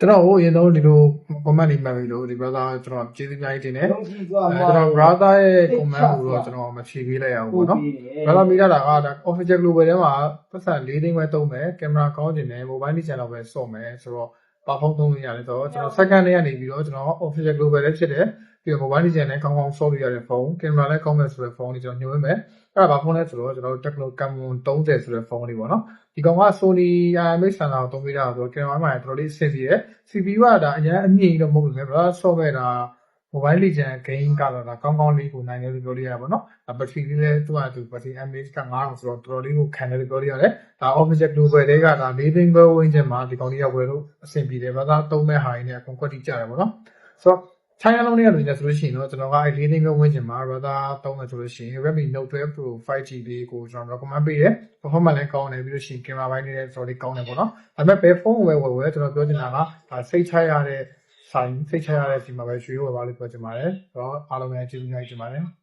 ကျွန်တော်ဟိုရင်တော့ဒီလို comment လေးမှတ်ပြီးလို့ဒီ brother ကျွန်တော်ကျေးဇူးအများကြီးတင်တယ်ကျွန်တော် brother ရဲ့ comment ကိုတော့ကျွန်တော်မဖြေပေးလိုက်ရဘူးပေါ့နော် brother မိတာကဒါ official global ထဲမှာပတ်စံ4သိန်းပဲသုံးမယ်ကင်မရာကောင်းကျင်တယ် mobile channel လောက်ပဲစော့မယ်ဆိုတော့ပါဖုန်းသုံးလို့ရတယ်ဆိုတော့ကျွန်တော် second လေးကနေပြီးတော့ကျွန်တော် official global လည်းဖြစ်တယ်ပြီးတော့ mobile channel လည်းကောင်းကောင်းစော့လို့ရတဲ့ဖုန်းကင်မရာလည်းကောင်းမယ်ဆိုတဲ့ဖုန်းလေးကျွန်တော်ညွှန်ပေးမယ်အဲ့ဒါဘာဖုန်းလဲဆိုတော့ကျွန်တော် Tecno Camon 30ဆိုတဲ့ဖုန်းလေးပေါ့နော်ဒီကောင်က Sony IMX ဆန်လာကိုသုံးပေးတာဆိုတော့ကင်မရာမှာတော်တော်လေးအဆင်ပြေတယ် CPU ကဒါအရင်အမြင့်တော့မဟုတ်ဘူးပဲဗျာဆော့မဲ့တာ mobile legend game ကတော့ဒါကောင်းကောင်းလေးကိုနိုင်တယ်လို့ပြောလို့ရပါတော့။ဘက်ထရီလေးလည်းသူ့ဟာသူဘက်ထရီ mAh က9000ဆိုတော့တော်တော်လေးကိုခံတယ်လို့ပြောလို့ရတယ်။ဒါ official global တွေကဒါ4သိန်းပဲဝင်းချင်မှာဒီကောင်လေးရောက်ဝယ်လို့အဆင်ပြေတယ်။ဘာသာသုံးမဲ့ဟာရင်းနဲ့အကုန်ကွက်တိကျတယ်ပေါ့နော်။ဆိုတော့ China လုံးလေးကလို့ညဆိုလို့ရှိရင်တော့ကျွန်တော်ကအဲ့4သိန်းပဲဝင်းချင်မှာဘာသာသုံးတယ်ဆိုလို့ရှိရင် Redmi Note 12 Pro 5G လေးကိုကျွန်တော် recommend ပေးတယ်။ performance လည်းကောင်းတယ်ပြီးလို့ရှိရင်ကင်မရာပိုင်းလေးလည်းတော်တော်လေးကောင်းတယ်ပေါ့နော်။ဒါပေမဲ့ဘယ်ဖုန်းကိုပဲဝယ်ကျွန်တော်ပြောချင်တာကဒါစိတ်ချရတဲ့ဆိုင်စိတ်ချရတဲ့ဒီမှာပဲရွှေဝယ်ပါလို့ပြောချင်ပါတယ်။ဆိုတော့အားလုံးပဲကျေးဇူးများကြီးတင်ပါတယ်။